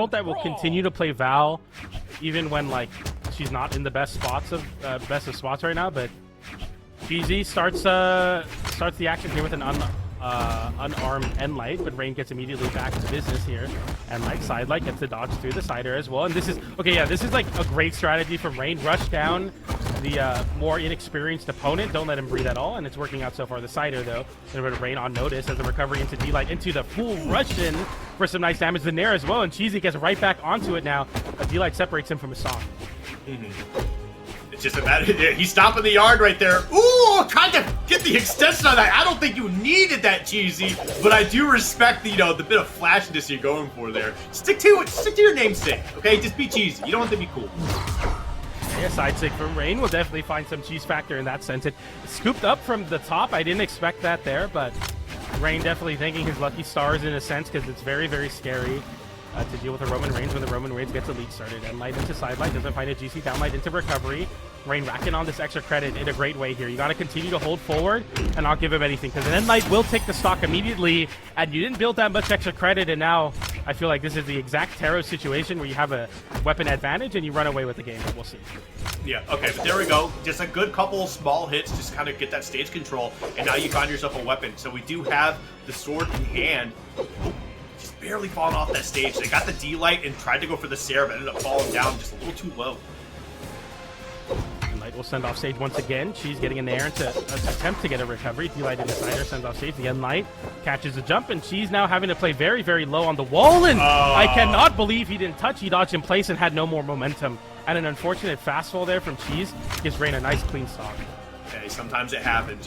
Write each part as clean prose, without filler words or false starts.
world that will continue to play Val, even when like she's not in the best spots of spots right now. But Cheezy starts the action here with an unarmed Enlight, but Ra1n gets immediately back to business here. Enlight sidelight gets the dodge through the cider as well. And this is okay. Yeah, this is like a great strategy from Ra1n. Rush down the more inexperienced opponent. Don't let him breathe at all, and it's working out so far. The cider though, a bit of Ra1n on notice as the recovery into D-Light into the full Russian for some nice damage. The Nair as well, and Cheezy gets right back onto it now. D-Light separates him from his song. It's just a matter. He's stopping the yard right there. Ooh, trying to get the extension on that. I don't think you needed that, Cheezy, but I do respect the the bit of flashiness you're going for there. Stick to it. Stick to your namesake, okay? Just be Cheezy. You don't have to be cool. Yeah, side sig from Ra1n will definitely find some cheese factor in that sense. It scooped up from the top. I didn't expect that there, but Ra1n definitely thanking his lucky stars in a sense, because it's very, very scary to deal with the Roman Reigns when the Roman Reigns gets a lead started. And light into sidelight, doesn't find a GC, downlight into recovery. Ra1n racking on this extra credit in a great way here. You got to continue to hold forward and not give him anything, because then light will take the stock immediately, and you didn't build that much extra credit, and now I feel like this is the exact Taro situation where you have a weapon advantage and you run away with the game, but we'll see. Yeah, okay, but there we go. Just a good couple small hits, just kind of get that stage control, and now you find yourself a weapon. So we do have the sword in hand. Just barely falling off that stage. They got the D-Light and tried to go for the Sarah, but ended up falling down just a little too low. Light will send off stage once again. She's getting in there to attempt to get a recovery. D-Light in the cider sends off stage. The Enlight catches a jump, and she's now having to play very, very low on the wall. And I cannot believe he didn't touch. He dodged in place and had no more momentum. And an unfortunate fastfall there from Cheese gives Ra1n a nice clean stock. Hey, sometimes it happens,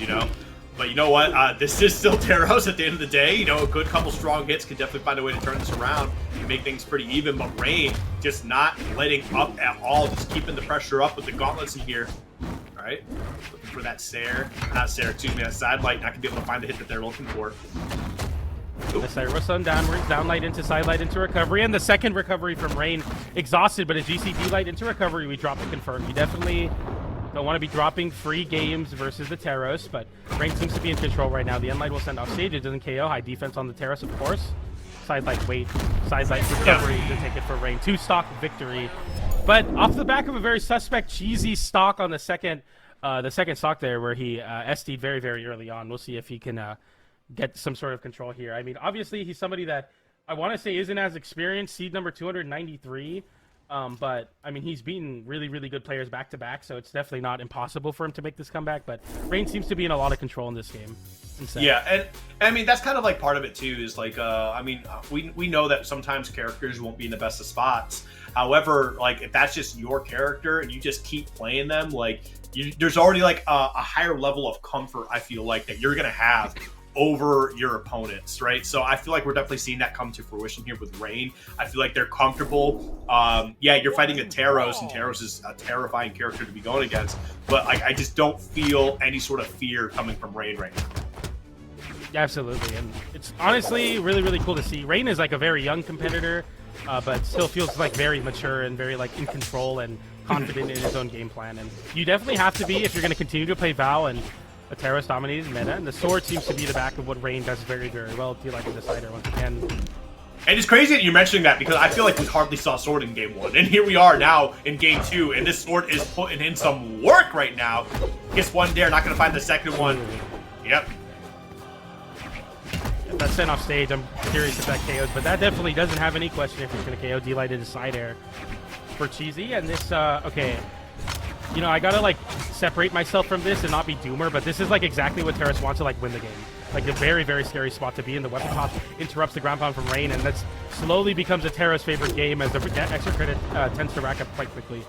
But you know what? This is still Taros at the end of the day. A good couple strong hits can definitely find a way to turn this around and make things pretty even. But Ra1n just not letting up at all, just keeping the pressure up with the gauntlets in here. All right, looking for that that sidelight. Not gonna be able to find the hit that they're looking for. The Cyrus on downwards, downlight into sidelight into recovery, and the second recovery from Ra1n exhausted, but a GCD light into recovery. We drop the confirm. You definitely don't want to be dropping free games versus the Taros, but Ra1n seems to be in control right now. The Enlight will send off stage. It doesn't KO. High defense on the Taros, of course. Sidelight wait. Sidelight recovery to take it for Ra1n. 2-stock victory. But off the back of a very suspect Cheezy stock on the second stock there, where he SD'd very, very early on. We'll see if he can get some sort of control here. I mean, obviously, he's somebody that I want to say isn't as experienced. Seed number 293. But, I mean, he's beaten really, really good players back-to-back, so it's definitely not impossible for him to make this comeback. But Ra1n seems to be in a lot of control in this game. Yeah, and I mean, that's kind of like part of it, too, is like, I mean, we know that sometimes characters won't be in the best of spots. However, like, if that's just your character and you just keep playing them, like, there's already, like, a higher level of comfort, I feel like, that you're going to have over your opponents, right? So I feel like we're definitely seeing that come to fruition here with Ra1n. I feel like they're comfortable. Yeah, you're fighting a Taros, and Taros is a terrifying character to be going against, but I just don't feel any sort of fear coming from Ra1n right now. Absolutely, and it's honestly really, really cool to see. Ra1n is like a very young competitor, but still feels like very mature and very like in control and confident in his own game plan. And you definitely have to be if you're going to continue to play Val and a Taros-dominated meta, and the sword seems to be the back of what Ra1n does very, very well. Do you like a decider once again? And it's crazy that you're mentioning that, because I feel like we hardly saw sword in game 1, and here we are now in game 2, and this sword is putting in some work right now. Gets one there, not going to find the second one. Yep. That's sent off stage. I'm curious if that KOs, but that definitely doesn't have any question if it's going to KO. D-Light into side air for Cheezy, and this, okay. I gotta like separate myself from this and not be doomer, but this is like exactly what Taros wants to like win the game. Like a very, very scary spot to be in. The weapon toss interrupts the ground pound from Ra1n, and that slowly becomes a Taros favorite game as the extra credit tends to rack up quite quickly.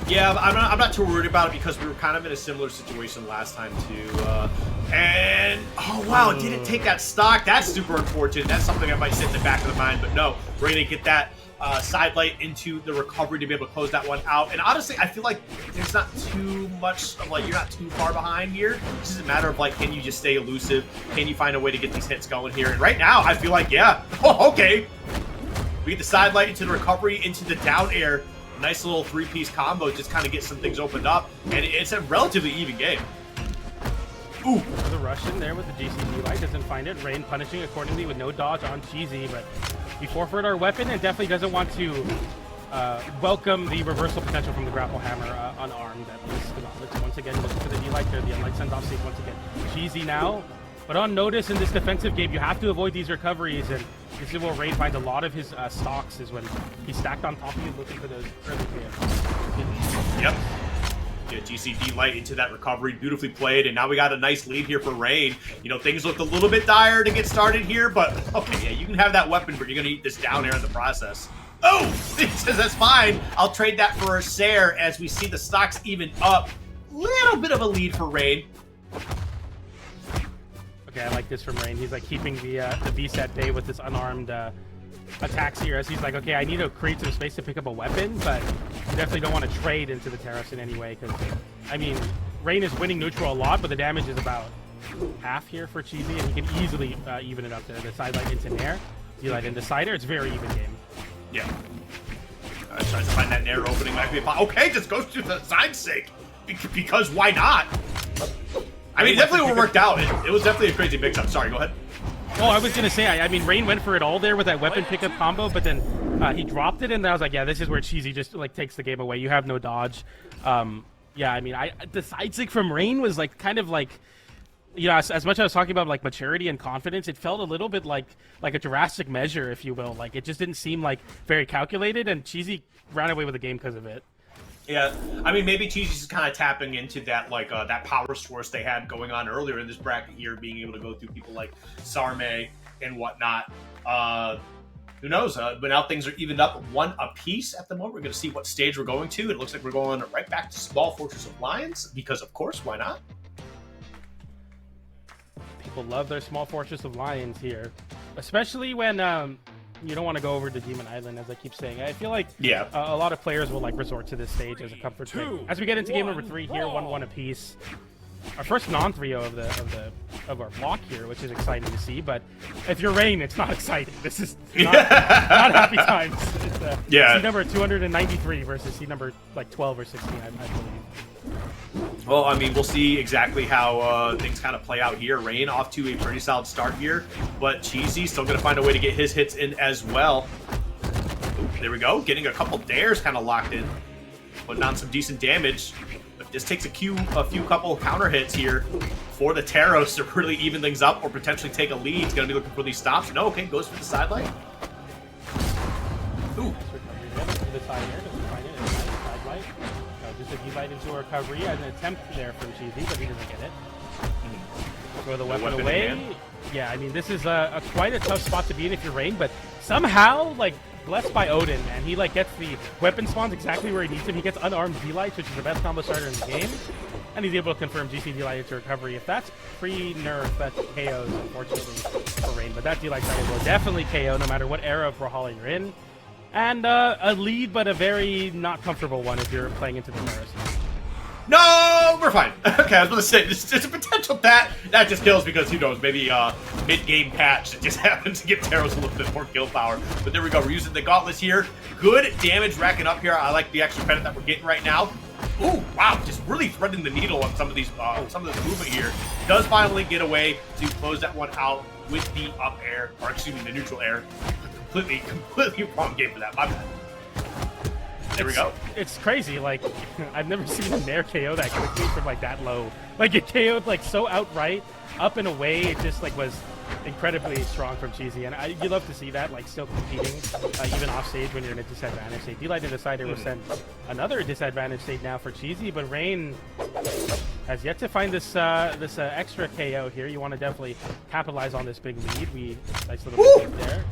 Yeah, I'm not too worried about it, because we were kind of in a similar situation last time too. And oh wow, it didn't take that stock. That's super unfortunate. That's something I might sit in the back of the mind, but no, Ra1n get that sidelight into the recovery to be able to close that one out. And honestly, I feel like there's not too much of like, you're not too far behind here. It's just a matter of like, can you just stay elusive? Can you find a way to get these hits going here? And right now, I feel like, yeah, oh, okay. We get the sidelight into the recovery, into the down air. Nice little three-piece combo, just kind of get some things opened up. And it's a relatively even game. Ooh. The rush in there with the GCD light, doesn't find it. Ra1n punishing accordingly with no dodge on Cheezy, but we forfeit our weapon and definitely doesn't want to welcome the reversal potential from the grapple hammer unarmed at least. Once again, looking for the D-light there. The unlight sends off safe once again. Cheezy now, but on notice in this defensive game, you have to avoid these recoveries, and this is where Ra1n finds a lot of his stocks is when he's stacked on top of you looking for those early KOs. Yep. Yeah, GCD light into that recovery, beautifully played, and now we got a nice lead here for Ra1n. You know, things looked a little bit dire to get started here, but okay, yeah, you can have that weapon, but you're gonna eat this down air in the process. Oh, he says that's fine. I'll trade that for a Sair as we see the stocks even up. Little bit of a lead for Ra1n. Okay, I like this from Ra1n. He's like keeping the VSAT bay with this unarmed attacks here, as he's like, okay, I need to create some space to pick up a weapon, but definitely don't want to trade into the Terrace in any way, because, I mean, Ra1n is winning neutral a lot, but the damage is about half here for Cheezy, and he can easily even it up there. The side light into Nair, D-light into Cider, it's a very even game. Yeah. Tries to find that Nair opening, might be a okay, just goes to the side sink, because why not? I mean, it definitely worked out. It was definitely a crazy mix-up. Sorry, go ahead. Oh, I was gonna say, I mean, Ra1n went for it all there with that weapon pickup combo, but then he dropped it, and I was like, yeah, this is where Cheezy just like takes the game away. You have no dodge. Yeah, I mean, the side stick from Ra1n was like kind of like, you know, as much as I was talking about like maturity and confidence, it felt a little bit like a Jurassic measure, if you will. Like it just didn't seem like very calculated, and Cheezy ran away with the game because of it. Yeah, I mean, maybe Cheezy's kind of tapping into that, like, that power source they had going on earlier in this bracket here, being able to go through people like Sarme and whatnot. Who knows? But now things are evened up one apiece at the moment. We're going to see what stage we're going to. It looks like we're going right back to Small Fortress of Lions, because, of course, why not? People love their Small Fortress of Lions here, especially when you don't want to go over to Demon Island, as I keep saying. I feel like a lot of players will like resort to this stage as a comfort pick. As we get into game number 3 here, 1-1 apiece. Our first non-3-0 of our block here, which is exciting to see. But if you're Ra1n, it's not exciting. This is not, not happy times. It's, seed number 293 versus seed number like 12 or 16, I believe. Well, I mean, we'll see exactly how things kind of play out here. Ra1n off to a pretty solid start here, but Cheezy still going to find a way to get his hits in as well. Ooh, there we go, getting a couple dares kind of locked in, putting on some decent damage. But this takes a few couple counter hits here for the Taros to really even things up or potentially take a lead. He's going to be looking for these stops. No, okay, goes for the sideline. Ooh. Just a D-light into a recovery, an attempt there from Cheezy, but he doesn't get it. Throw the weapon away. Yeah, I mean, this is quite a tough spot to be in if you're Ra1n, but somehow, like, blessed by Odin, man, he like gets the weapon spawns exactly where he needs them. He gets unarmed D-lights, which is the best combo starter in the game, and he's able to confirm GC D-light into recovery. If that's pre-nerf, that's KOs, unfortunately, for Ra1n, but that D-light side will definitely KO no matter what era of Brawlhalla you're in. And a lead, but a very not comfortable one if you're playing into the Terrace. No, we're fine. Okay, I was going to say, there's a potential that just kills because, who knows, maybe mid-game patch that just happens to give Taros a little bit more kill power. But there we go, we're using the gauntlets here. Good damage racking up here. I like the extra credit that we're getting right now. Ooh, wow, just really threading the needle on some of these, some of this movement here. Does finally get away to close that one out with the up air, or excuse me, the neutral air. Completely wrong game for that. My bad. There we go. It's crazy. Like, I've never seen a Nair KO that quickly from like that low. Like it KO'd like so outright, up and away. It just like was incredibly strong from Cheezy, and you love to see that. Like still competing, even off stage when you're in a disadvantage state. D-light and Decider will send another disadvantage state now for Cheezy, but Ra1n has yet to find this extra KO here. You want to definitely capitalize on this big lead. Nice little bit there.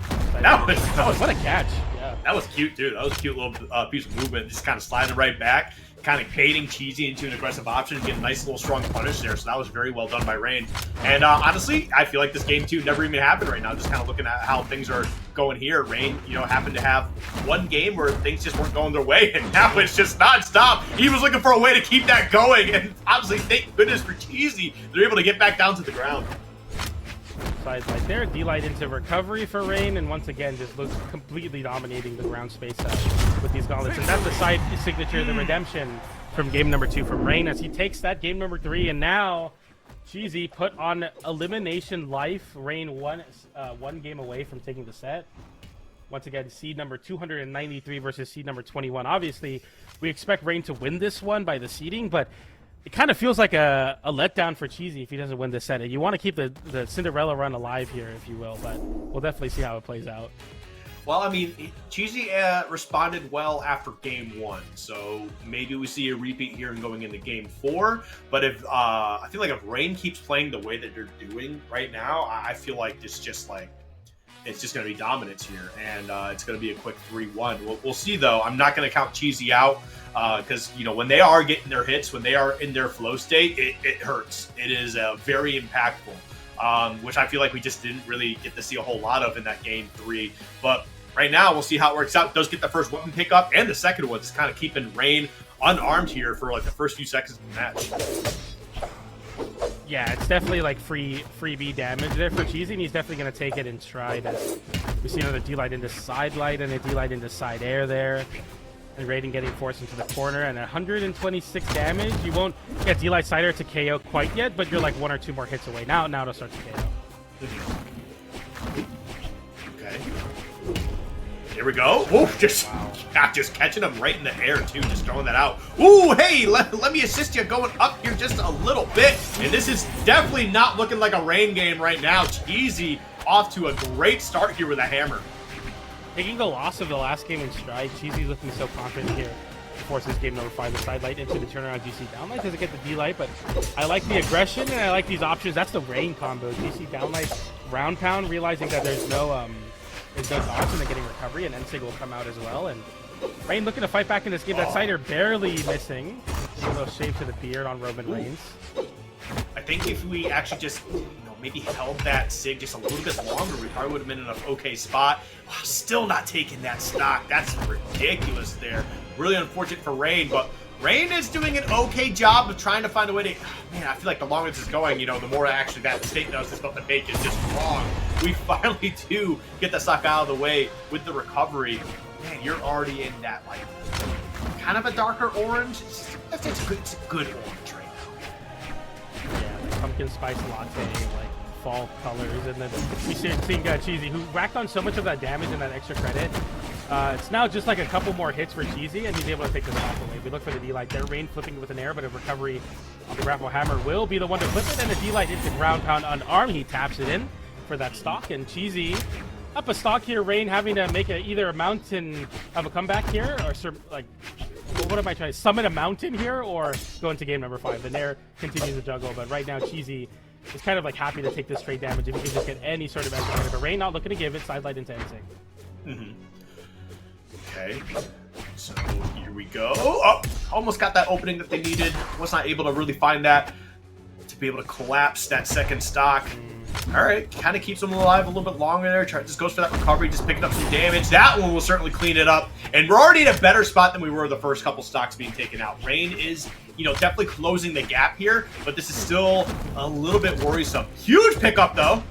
That was what a catch. Yeah. That was cute, dude. That was a cute little piece of movement. Just kind of sliding right back, kind of baiting Cheezy into an aggressive option, get a nice little strong punish there. So that was very well done by Ra1n. And honestly, I feel like this game too never even happened right now. Just kind of looking at how things are going here. Ra1n, you know, happened to have one game where things just weren't going their way, and now it's just nonstop. He was looking for a way to keep that going, and obviously, thank goodness for Cheezy, they're able to get back down to the ground. Side light there, D-light into recovery for Ra1n, and once again just looks completely dominating the ground space with these gauntlets. And that's the side signature, the redemption from game number 2 from Ra1n, as he takes that game number 3, and now Cheezy put on elimination life. Ra1n one game away from taking the set. Once again, seed number 293 versus seed number 21. Obviously, we expect Ra1n to win this one by the seeding, but it kind of feels like a letdown for Cheezy if he doesn't win this set. And you want to keep the Cinderella run alive here, if you will, but we'll definitely see how it plays out. Well, I mean, Cheezy responded well after game 1, so maybe we see a repeat here and going into game 4. But if I feel like if Ra1n keeps playing the way that they're doing right now, I feel like it's just going to be dominance here, and it's going to be a quick 3-1. We'll see, though. I'm not going to count Cheezy out because, when they are getting their hits, when they are in their flow state, it hurts. It is very impactful, which I feel like we just didn't really get to see a whole lot of in that game 3. But right now, we'll see how it works out. Does get the first weapon pickup, and the second one is kind of keeping Ra1n unarmed here for like the first few seconds of the match. Yeah, it's definitely like freebie damage there for Cheezy, and he's definitely going to take it in stride. As we see another D-light into side light and a D-light into side air there. And Ra1n getting forced into the corner, and 126 damage. You won't get D-light side air to KO quite yet, but you're like 1 or 2 more hits away. Now it'll start to KO. Okay. Here we go. Ooh, just catching him right in the air, too. Just throwing that out. Ooh, hey, let me assist you going up here just a little bit. And this is definitely not looking like a Ra1n game right now. Cheezy off to a great start here with a hammer. Taking the loss of the last game in stride, Cheezy's looking so confident here. Forces game number 5, the side light into the turnaround GC downlight. Doesn't get the D-light, but I like the aggression and I like these options. That's the Ra1n combo. GC downlight, round pound, realizing that there's no dodge and they're getting recovery, and Ensig will come out as well. And Ra1n looking to fight back in this game. That Cider barely missing. A little shave to the beard on Roman Reigns. I think if we actually just maybe held that Sig just a little bit longer, we probably would have been in an okay spot. Still not taking that stock. That's ridiculous there. Really unfortunate for Ra1n, but Ra1n is doing an okay job of trying to find a way to... man, I feel like the longer this is going, the more actually that state knows is about to make is just wrong. We finally do get the stock out of the way with the recovery. Man, you're already in that, like, kind of a darker orange. It's a good orange right now. Yeah, like pumpkin spice latte, like fall colors, and then we see Cheezy, who racked on so much of that damage and that extra credit. It's now just like a couple more hits for Cheezy, and he's able to take the stock away. We look for the D-light there. Ra1n flipping with an air, but a recovery on the grapple hammer will be the one to flip it, and the D-light into ground pound unarmed. He taps it in for that stock, and Cheezy up a stock here. Ra1n having to make either a mountain of a comeback here, or like, what am I trying to summon a mountain here, or go into game number 5. The Nair continues to juggle, but right now Cheezy is kind of like happy to take this straight damage if he can just get any sort of extra. But Ra1n not looking to give it. Side light into Ensig. Okay, so here we go. Oh, almost got that opening that they needed. Was not able to really find that to be able to collapse that second stock. All right, kind of keeps them alive a little bit longer there. Just goes for that recovery, just picking up some damage. That one will certainly clean it up. And we're already in a better spot than we were the first couple stocks being taken out. Ra1n is, definitely closing the gap here, but this is still a little bit worrisome. Huge pickup, though.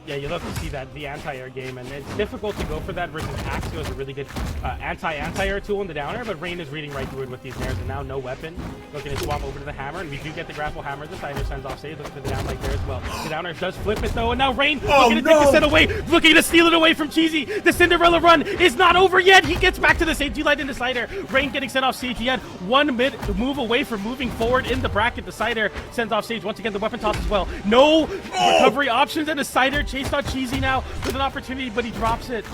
Yeah, you love to see that, the anti-air game, and it's difficult to go for that versus Axio is a really good anti-air tool in the downer, but Ra1n is reading right through it with these nairs, and now no weapon. Looking to swap over to the hammer, and we do get the grapple hammer. The Cider sends off stage, looking for the down like there as well. The downer does flip it though, and now Ra1n looking to take the set away, looking to steal it away from Cheezy. The Cinderella run is not over yet. He gets back to the safety light in the Cider. Ra1n getting sent off stage. He had 1 move away from moving forward in the bracket. The Cider sends off stage. Once again, the weapon toss as well. No recovery options, and the Cider chased on Cheezy now with an opportunity, but he drops it.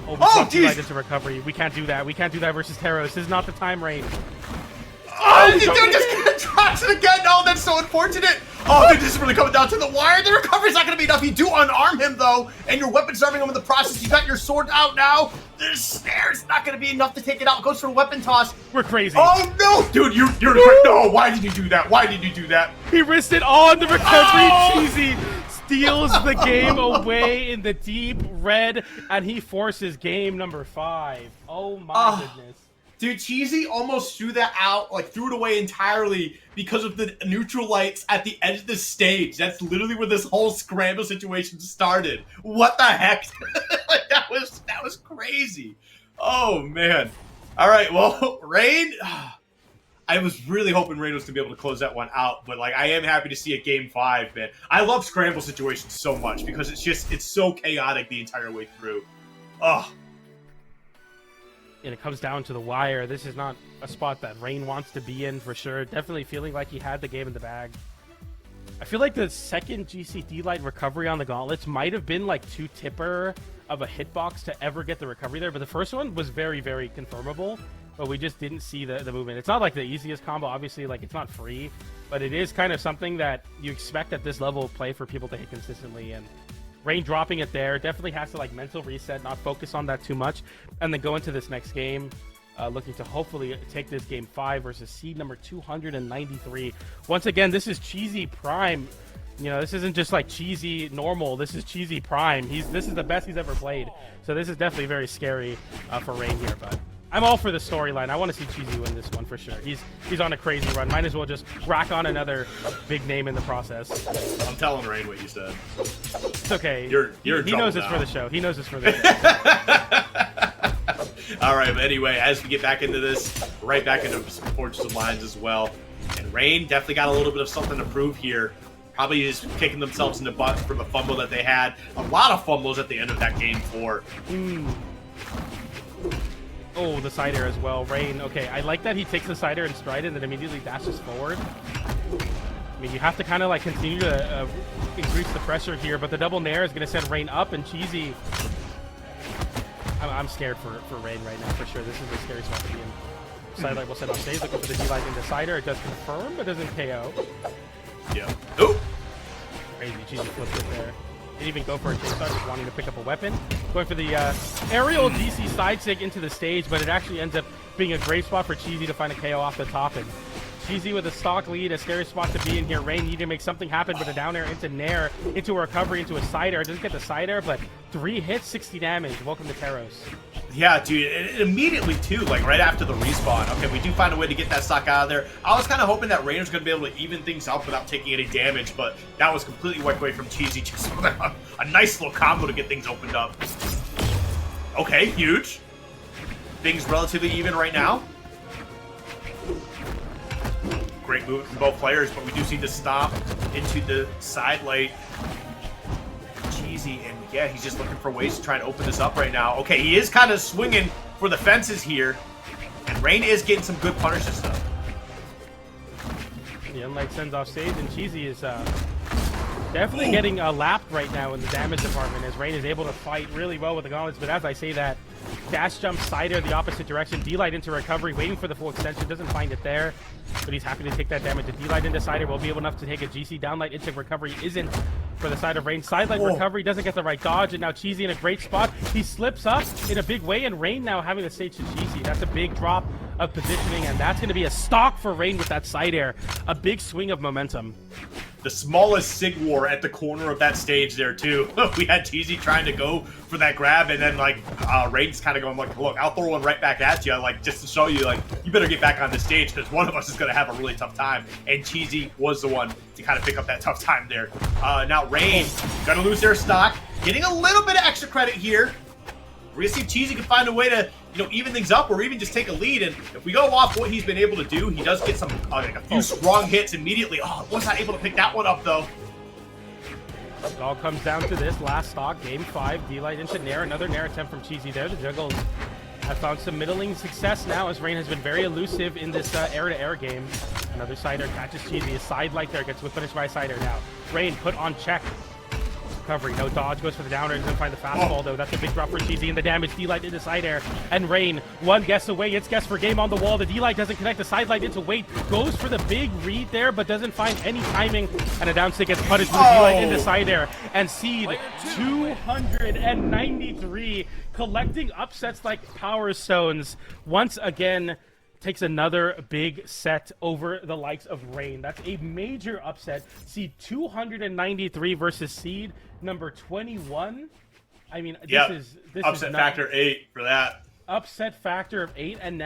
Oh, geez. Into recovery. We can't do that. We can't do that versus Teros. This is not the time, Ra1n. Oh, dude, just drops it again. Oh, that's so unfortunate. Oh, dude, this is really coming down to the wire. The recovery's not going to be enough. You do unarm him, though, and your weapon serving him in the process. You got your sword out now. The snare's not going to be enough to take it out. Goes for a weapon toss. We're crazy. Oh, no. Dude, you're no. Why did you do that? Why did you do that? He risked it on the recovery. Cheezy steals the game away in the deep red, and he forces game number 5. Oh, my goodness. Dude, Cheezy almost threw that out, like threw it away entirely because of the neutral lights at the edge of the stage. That's literally where this whole scramble situation started. What the heck? Like, that was crazy. Oh, man. All right, well, Ra1n, I was really hoping Ra1n was going to be able to close that one out, but like I am happy to see a game 5, man. I love scramble situations so much because it's so chaotic the entire way through. Ugh. And it comes down to the wire. This is not a spot that Ra1n wants to be in for sure. Definitely feeling like he had the game in the bag. I feel like the second GCD light recovery on the gauntlets might have been like too tipper of a hitbox to ever get the recovery there, but the first one was very, very confirmable, but we just didn't see the movement. It's not like the easiest combo, obviously, like it's not free, but it is kind of something that you expect at this level of play for people to hit consistently, and Ra1n dropping it there definitely has to like mental reset, not focus on that too much, and then go into this next game. Looking to hopefully take this game 5 versus seed number 293. Once again, this is Cheezy Prime. You know, this isn't just like Cheezy normal. This is Cheezy Prime. This is the best he's ever played. So this is definitely very scary for Ra1n here. But I'm all for the storyline. I want to see Cheezy win this one for sure. He's on a crazy run. Might as well just rack on another big name in the process. I'm telling Ra1n what you said. It's okay. He knows it's for the show. He knows it's for the show. All right, but anyway, as we get back into this, right back into Fortress of Lions as well. And Ra1n definitely got a little bit of something to prove here. Probably just kicking themselves in the butt for the fumble that they had. A lot of fumbles at the end of that game 4. Oh, the side air as well. Ra1n, okay, I like that he takes the side air in stride and then immediately dashes forward. I mean, you have to kind of like continue to increase the pressure here, but the double nair is going to send Ra1n up, and Cheezy... I'm scared for Ra1n right now, for sure. This is a scary spot to be in. Sidelight will set off stage, looking for the D-Light into Cider. It does confirm, but doesn't KO. Yeah. Oh! Crazy, Cheezy flipped it there. Didn't even go for a chase start, just wanting to pick up a weapon. Going for the aerial DC side sig into the stage, but it actually ends up being a great spot for Cheezy to find a KO off the top. And Cheezy with a stock lead, a scary spot to be in here. Ra1n needed to make something happen, but a down air into nair, into a recovery, into a side air. Doesn't get the side air, but 3 hits, 60 damage. Welcome to Teros. Yeah, dude, and immediately too, like right after the respawn. Okay, we do find a way to get that stock out of there. I was kind of hoping that Ra1n was going to be able to even things up without taking any damage, but that was completely wiped away from Cheezy. Just a nice little combo to get things opened up. Okay, huge. Things relatively even right now. Great move from both players, but we do see the stomp into the side lane. Cheezy, and yeah, he's just looking for ways to try and open this up right now. Okay, he is kind of swinging for the fences here, and Ra1n is getting some good punishes stuff. The Unlight sends off stage, and Cheezy is definitely getting lapped right now in the damage department, as Ra1n is able to fight really well with the gauntlets. But as I say that, dash jump side air the opposite direction, D-Light into recovery, waiting for the full extension, doesn't find it there, but he's happy to take that damage. The D-Light into side air will be able enough to take a GC downlight into recovery, isn't for the side of Ra1n. Sidelight recovery, doesn't get the right dodge, and now Cheezy in a great spot. He slips up in a big way, and Ra1n now having the stage to Cheezy. That's a big drop of positioning, and that's going to be a stock for Ra1n with that side air. A big swing of momentum. The smallest Sig War at the corner of that stage there, too. We had Cheezy trying to go for that grab, and then, like, Ra1n's kind of going, like, look, I'll throw one right back at you, like, just to show you, like, you better get back on the stage, because one of us is going to have a really tough time. And Cheezy was the one to kind of pick up that tough time there. Now, Ra1n going to lose their stock, getting a little bit of extra credit here. We're going to see if Cheezy can find a way to, you know, even things up or even just take a lead. And if we go off what he's been able to do, he does get some, like a few strong hits immediately. Oh, was not able to pick that one up, though. It all comes down to this last stock, game 5. D-Light into nair, another nair attempt from Cheezy there. The juggles have found some middling success now, as Ra1n has been very elusive in this air-to-air game. Another side air catches Cheezy. A side light there gets finished by a side air now. Ra1n put on check. Recovery, no dodge, goes for the downer, doesn't find the fastball though. That's a big drop for Cheezy, and the damage. D-Light into side air, and Ra1n one guess away. It's guess for game on the wall. The D-Light doesn't connect. The side light into weight, goes for the big read there, but doesn't find any timing, and a down stick gets punished with the D-Light into side air. And seed 293, collecting upsets like Power Stones once again. Takes another big set over the likes of Ra1n. That's a major upset. Seed 293 versus seed number 21. I mean, this is upset factor 8 for that. Upset factor of 8, and now